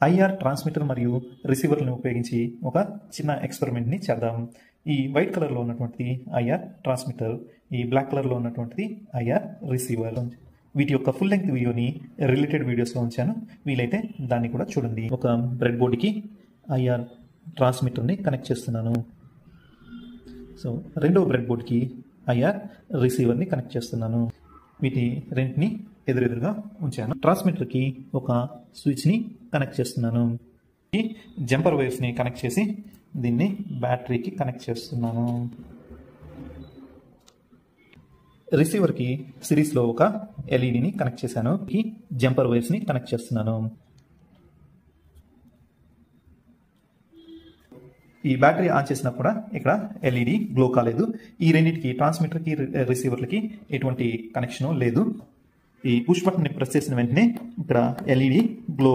IR transmitter మరియు రిసీవర్లను ఉపయోగించి ఒక చిన్న ఎక్స్పెరిమెంట్ని చేద్దాం. ఈ వైట్ కలర్లో ఉన్నటువంటిది ఐఆర్ ట్రాన్స్మిటర్, ఈ బ్లాక్ కలర్లో ఉన్నటువంటిది ఐఆర్ రిసీవర్. వీటి యొక్క ఫుల్ లెంగ్త్ వీడియోని రిలేటెడ్ వీడియోస్లో ఉంచాను, వీలైతే దాన్ని కూడా చూడండి. ఒక బ్రెడ్ బోర్డ్కి ఐఆర్ ట్రాన్స్మిటర్ని కనెక్ట్ చేస్తున్నాను. సో రెండవ బ్రెడ్ బోర్డ్కి ఐఆర్ రిసీవర్ని కనెక్ట్ చేస్తున్నాను. వీటి రెంటిని ఎదురెదురుగా ఉంచాను. ట్రాన్స్మిటర్కి ఒక స్విచ్ని కనెక్ట్ చేస్తున్నాను. ఈ జంపర్ వైర్స్ని కనెక్ట్ చేసి దీన్ని బ్యాటరీకి కనెక్ట్ చేస్తున్నాను. రిసీవర్కి సిరీస్లో ఒక ఎల్ఈడిని కనెక్ట్ చేశాను. ఈ జంపర్ వైర్స్ని కనెక్ట్ చేస్తున్నాను. ఈ బ్యాటరీ ఆన్ చేసినా కూడా ఇక్కడ ఎల్ఈడి గ్లో కాలేదు. ఈ రెండింటికి ట్రాన్స్మిటర్కి రిసీవర్లకి ఎటువంటి కనెక్షన్ లేదు. ఈ పుష్ బటన్ని ప్రెస్ చేసిన వెంటనే ఇక్కడ ఎల్ఈడి గ్లో